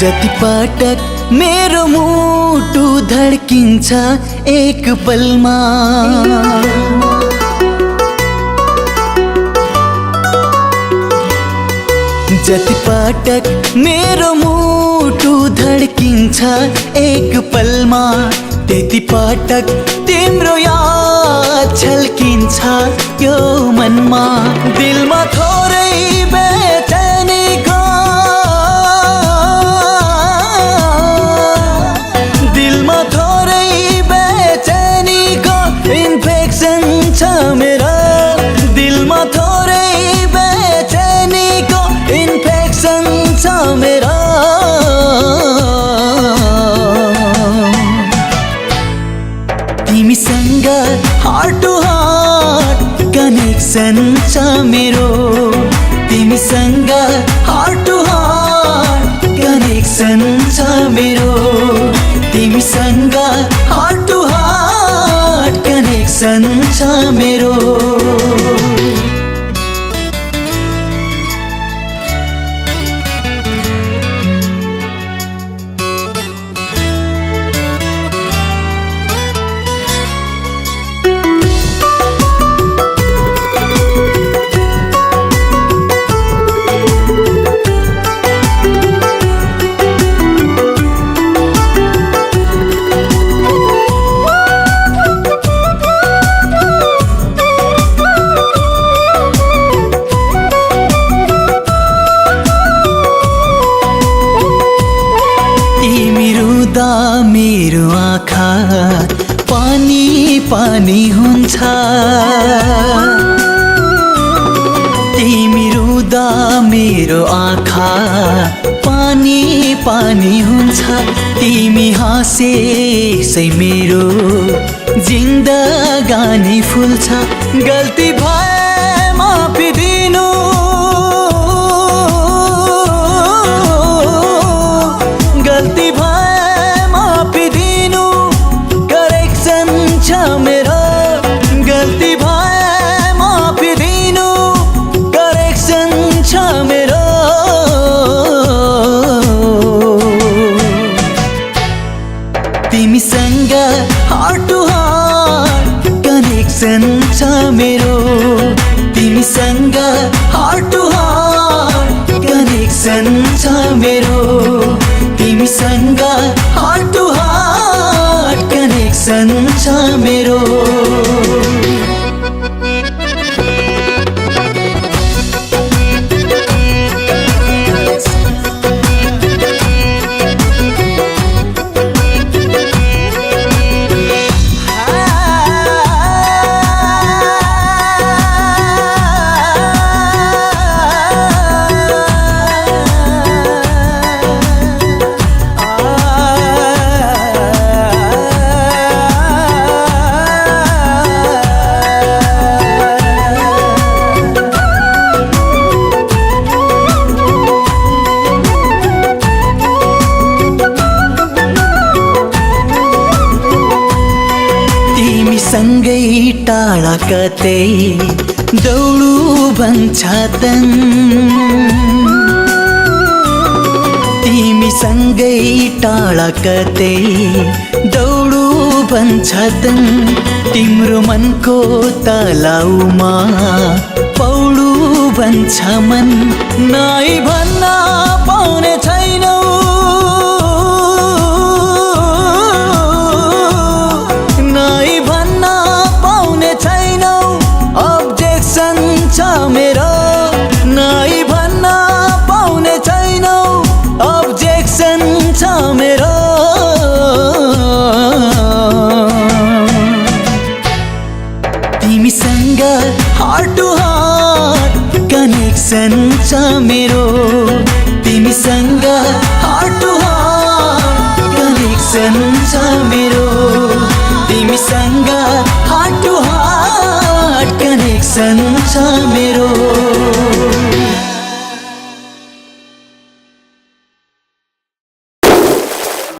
जति पटक मेरो मुटु धड्किन्छ एक पलमा, जति पटक मेरो मुटु धड्किन्छ एक पलमा, त्यति पटक तिम्रो याद छल्किन्छ यो मनमा। दिलमा थोरै बेचैनीको, दिलमा थोरै बेचैनीको इन्फेक्सन छ मेरो, दिलमा थोरै बेचैनीको इन्फेक्सन छ मेरो। तिमीसँग हार्ट टु हार्ट कनेक्सन छ मेरो, तिमीसँग हार्ट टु हार्ट कनेक्सन छ मेरो, तिमीसँग हार्ट टु हार्ट कनेक्सन छ मेरो। मेरो आँखा पानी पानी हुन्छ, तिमी रुँदा मेरो आँखा पानी पानी हुन्छ, तिमी हाँसेसै मेरो जिन्दगानी फुल्छ। गल्ती भए माफी दिनु, गल्ती भए माफी दिनु करेक्सन छ मेरो, गल्ती भए माफी दिनु करेक्सन छ मेरो। तिमीसँग हार्ट टु हार्ट कनेक्सन छ मेरो, तिमीसँग हार्ट टु हार्ट कनेक्सन छ मेरो, तिमीसँग हार्ट टु हार्ट कनेक्सन छ मेरो। सँगै टाढा कतै दौडु भन्छ तन, तिमी सँगै टाढा कतै दौडु भन्छ तन, तिम्रो मनको तलाउमा पौडु भन्छ मन। नाइ भन्न पाउने छैनौ, नाइ भन्न पाउने छैनौ अब्जेक्सन छ मेरो, नाइ भन्न पाउने छैनौ अब्जेक्सन छ मेरो। तिमीसँग हार्ट टु हार्ट कनेक्सन छ मेरो, तिमीसँग हार्ट टु हार्ट कनेक्सन छ मेरो, तिमीसँग हार्ट टु हार्ट कनेक्सन छ मेरो।